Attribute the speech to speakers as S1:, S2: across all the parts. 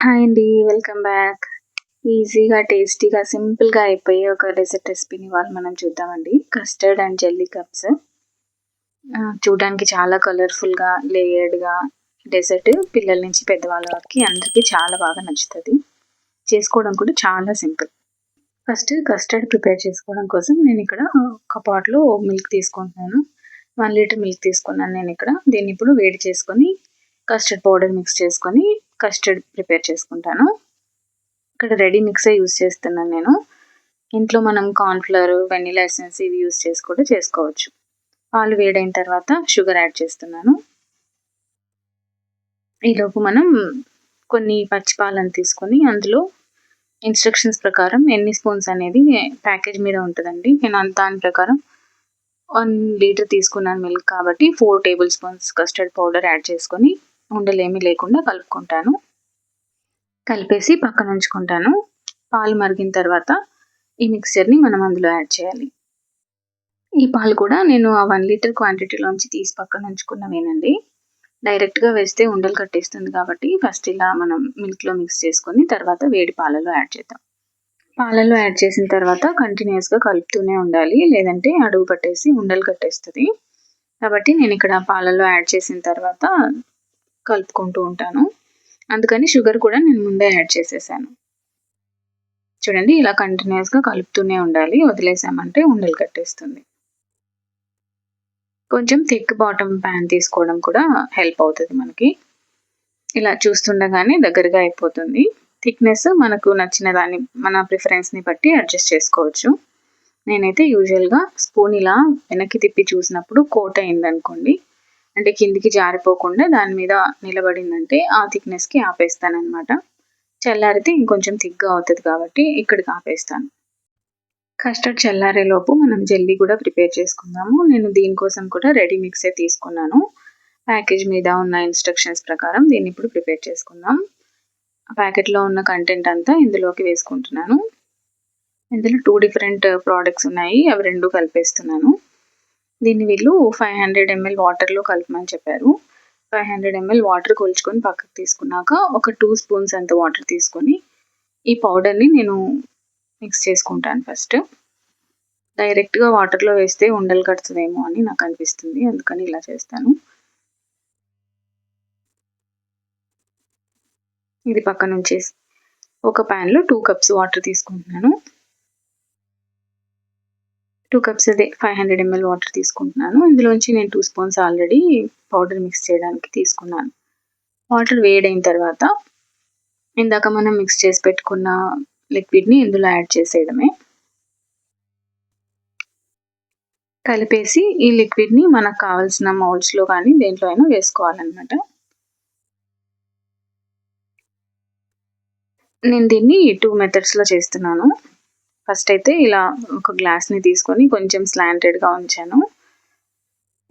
S1: Hi అండి. Welcome back. ఈజీగా, టేస్టీగా, సింపుల్‌గా అయిపోయే ఒక డెజర్ట్ రెసిపీని ఇవాళ మనం చూద్దామండి. Custard and jelly cups. చూడడానికి చాలా కలర్‌ఫుల్‌గా, లేయర్డ్‌గా డెజర్ట్ పిల్లల నుంచి పెద్దవాళ్ళ వరకి అందరికీ చాలా బాగా నచ్చుతది. చేసుకోవడం కూడా చాలా సింపుల్. ఫస్ట్ కస్టర్డ్ ప్రిపేర్ చేసుకోవడం కోసం నేనిక్కడ ఒక పాట్‌లో మిల్క్ తీసుకుంటున్నాను. 1 లీటర్ మిల్క్ తీసుకున్నాను నేనిక్కడ. దీన్ని ఇప్పుడు వేడి చేసుకొని కస్టర్డ్ పౌడర్ మిక్స్ చేసుకొని కస్టర్డ్ ప్రిపేర్ చేసుకుంటాను. ఇక్కడ రెడీ మిక్సే యూజ్ చేస్తున్నాను నేను. ఇంట్లో మనం కార్న్ ఫ్లోర్, వెనిల్లా ఎసెన్స్ ఇవి యూజ్ చేసి కూడా చేసుకోవచ్చు. పాలు వేడైన తర్వాత షుగర్ యాడ్ చేస్తున్నాను. ఈలోపు మనం కొన్ని పచ్చి పాలను తీసుకొని అందులో ఇన్‌స్ట్రక్షన్స్ ప్రకారం ఎన్ని స్పూన్స్ అనేది ప్యాకేజ్ మీద ఉంటదండి. నేను దాని ప్రకారం 1 లీటర్ తీసుకున్నాను మిల్క్ కాబట్టి 4 table spoons custard powder add చేసుకొని ఉండలేమీ లేకుండా కలుపుకుంటాను. కలిపేసి పక్కన ఉంచుకుంటాను. పాలు మరిగిన తర్వాత ఈ మిక్స్చర్‌ని మనం అందులో యాడ్ చేయాలి. ఈ పాలు కూడా నేను ఆ 1 లీటర్ క్వాంటిటీలోంచి తీసి పక్కన ఉంచుకున్నవేనండి. డైరెక్ట్‌గా వేస్తే ఉండలు కట్టేస్తుంది కాబట్టి ఫస్ట్ ఇలా మనం మిల్క్‌లో మిక్స్ చేసుకొని తర్వాత వేడి పాలలో యాడ్ చేద్దాం. పాలలో యాడ్ చేసిన తర్వాత కంటిన్యూయస్‌గా కలుపుతూనే ఉండాలి. లేదంటే అడుగు పట్టేసి ఉండలు కట్టేస్తది. కాబట్టి నేనిక్కడ పాలలో యాడ్ చేసిన తర్వాత కలుపుకుంటూ ఉంటాను. అందుకని షుగర్ కూడా నేను ముందే యాడ్ చేసేసాను. చూడండి ఇలా కంటిన్యూయస్‌గా కలుపుతూనే ఉండాలి. వదిలేసామంటే ఉండలు కట్టేస్తుంది. కొంచెం థిక్ బాటమ్ పాన్ తీసుకోవడం కూడా హెల్ప్ అవుతది మనకి. ఇలా చూస్తుండగానే దగ్గరగా అయిపోతుంది. థిక్‌నెస్ మనకు నచ్చిన మన ప్రిఫరెన్స్‌ని బట్టి అడ్జస్ట్ చేసుకోవచ్చు. నేనైతే యూజువల్‌గా స్పూన్ ఇలా వెనక్కి తిప్పి చూసినప్పుడు కోట్ అయిందనుకోండి, అంటే కిందికి జారిపోకుండా దాని మీద నిలబడిందంటే ఆ థిక్‌నెస్‌కి ఆపేస్తాననమాట. చల్లారితే ఇంకొంచెం థిక్‌గా అవుతది కాబట్టి ఇక్కడికి ఆపేస్తాను. కస్టర్డ్ చల్లారేలోపు మనం జెల్లీ కూడా ప్రిపేర్ చేసుకుందాము. నేను దీనికోసం కూడా రెడీ మిక్సే తీసుకున్నాను. ప్యాకేజ్ మీద ఉన్న ఇన్‌స్ట్రక్షన్స్ ప్రకారం దీన్ని ఇప్పుడు ప్రిపేర్ చేసుకుందాం. ప్యాకెట్‌లో ఉన్న కంటెంట్ అంతా ఇందులోకి వేసుకుంటున్నాను. ఇందులో 2 డిఫరెంట్ ప్రొడక్ట్స్ ఉన్నాయి. అవి 2 కలిపేస్తున్నాను. దీన్ని వీళ్ళు 500 ఎంఎల్ వాటర్‌లో కలపమని చెప్పారు. 500 ఎంఎల్ వాటర్ కొలుచుకొని పక్కకు తీసుకున్నాక ఒక 2 స్పూన్స్ అంత వాటర్ తీసుకొని ఈ పౌడర్‌ని నేను మిక్స్ చేసుకుంటాను ఫస్ట్. డైరెక్ట్‌గా వాటర్‌లో వేస్తే ఉండలు కడుతదేమో అని నాకనిపిస్తుంది. అందుకని ఇలా చేస్తాను. ఇది పక్కనుంచేసి ఒక పాన్‌లో 2 కప్స్ వాటర్ తీసుకుంటున్నాను. 2 కప్స్ అదే 500 ఎంఎల్ వాటర్ తీసుకుంటున్నాను. ఇందులోంచి నేను 2 స్పూన్స్ ఆల్రెడీ పౌడర్ మిక్స్ చేయడానికి తీసుకున్నాను. వాటర్ వేడైన తర్వాత ఇందాక మనం మిక్స్ చేసి పెట్టుకున్న లిక్విడ్‌ని ఇందులో యాడ్ చేసేయడమే. కలిపేసి ఈ లిక్విడ్‌ని మనకు కావాల్సిన మౌల్డ్స్‌లో గానీ దేంట్లో అయినా వేసుకోవాలనమాట. నేను దీన్ని 2 మెథడ్స్‌లో చేస్తున్నాను. ఫస్ట్ అయితే ఇలా ఒక గ్లాస్‌ని తీసుకొని కొంచెం స్లాంటెడ్‌గా ఉంచాను.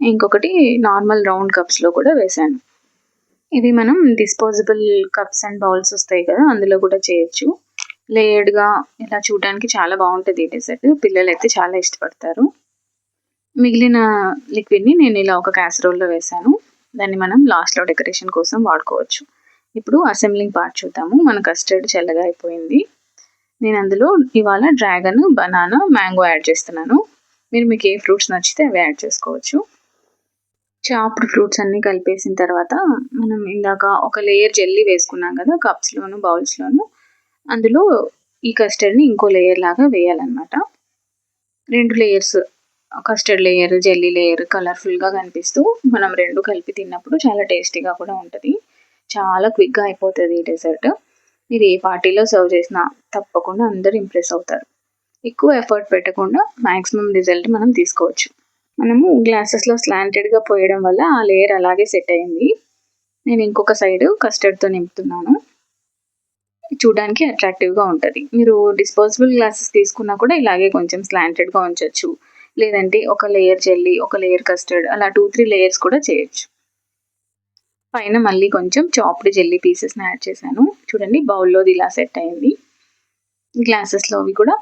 S1: ఇంకొకటి నార్మల్ రౌండ్ కప్స్‌లో కూడా వేశాను. ఇవి మనం డిస్పోజబుల్ కప్స్ అండ్ బౌల్స్ వస్తాయి కదా! అందులో కూడా చేయొచ్చు. లేయర్డ్‌గా ఇలా చూడడానికి చాలా బావుంటది ఈ డెజర్ట్. పిల్లలైతే చాలా ఇష్టపడతారు. మిగిలిన లిక్విడ్‌ని నేను ఇలా ఒక క్యాసరోల్‌లో వేశాను. దాన్ని మనం లాస్ట్‌లో డెకరేషన్ కోసం వాడుకోవచ్చు. ఇప్పుడు అసెంబ్లింగ్ పార్ట్ చూద్దాము. మన కస్టర్డ్ చల్లగా అయిపోయింది. నేను అందులో ఇవాళ డ్రాగన్, బనానా, మ్యాంగో యాడ్ చేస్తున్నాను. మీకు ఏ ఫ్రూట్స్ నచ్చితే అవి యాడ్ చేసుకోవచ్చు. చాప్డ్ ఫ్రూట్స్ అన్నీ కలిపేసిన తర్వాత మనం ఇందాక ఒక లేయర్ జెల్లీ వేసుకున్నాం కదా! కప్స్‌లోను, బౌల్స్‌లోను. అందులో ఈ కస్టర్డ్‌ని ఇంకో లేయర్ లాగా వేయాలన్నమాట. 2 layers custard layer, jelly layer కలర్‌ఫుల్‌గా కనిపిస్తూ మనం 2 కలిపి తిన్నప్పుడు చాలా టేస్టీగా కూడా ఉంటది. చాలా క్విక్‌గా అయిపోతది ఈ డెజర్ట్. మీరు ఏ పార్టీలో సర్వ్ చేసినా తప్పకుండా అందరూ ఇంప్రెస్ అవుతారు. ఎక్కువ ఎఫర్ట్ పెట్టకుండా మాక్సిమం రిజల్ట్ మనం తీసుకోవచ్చు. మనము గ్లాసెస్‌లో స్లాంటెడ్‌గా పోయడం వల్ల ఆ లేయర్ అలాగే సెట్ అయింది. నేను ఇంకొక సైడ్ కస్టర్డ్‌తో నింపుతున్నాను. చూడడానికి అట్రాక్టివ్‌గా ఉంటది. మీరు డిస్పోజబుల్ గ్లాసెస్ తీసుకున్నా కూడా ఇలాగే కొంచెం స్లాంటెడ్‌గా ఉంచొచ్చు. లేదంటే ఒక లేయర్ జెల్లీ, ఒక లేయర్ కస్టర్డ్ అలా 2, 3 లేయర్స్ కూడా చేయొచ్చు. పైన మళ్ళీ కొంచెం చాప్డ్ జెల్లీ పీసెస్‌ని యాడ్ చేశాను. చూడండి బౌల్‌లోది ఇలా సెట్ అయింది. గ్లాసెస్‌లోవి కూడా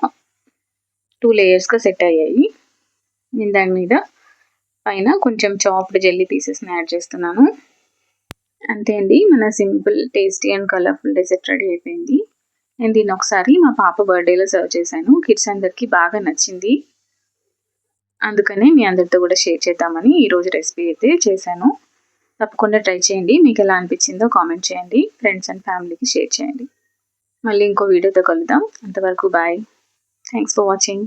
S1: 2 లేయర్స్‌గా సెట్ అయ్యాయి. నేను దాని మీద పైన కొంచెం చాప్డ్ జెల్లీ పీసెస్‌ని యాడ్ చేస్తున్నాను. అంతే అండి, మన simple, tasty and colourful dessert ready అయిపోయింది. నేను దీన్ని ఒకసారి మా పాప బర్త్‌డేలో సర్వ్ చేశాను. కిడ్స్ అందరికి బాగా నచ్చింది. అందుకనే మీ అందరితో కూడా షేర్ చేద్దామని ఈరోజు రెసిపీ అయితే చేశాను. తప్పకుండా ట్రై చేయండి. మీకెలా అనిపించిందో కామెంట్ చేయండి. ఫ్రెండ్స్ అండ్ ఫ్యామిలీకి షేర్ చేయండి. మళ్ళీ ఇంకో వీడియోతో కలుద్దాం. అంతవరకు బాయ్. Thanks for watching.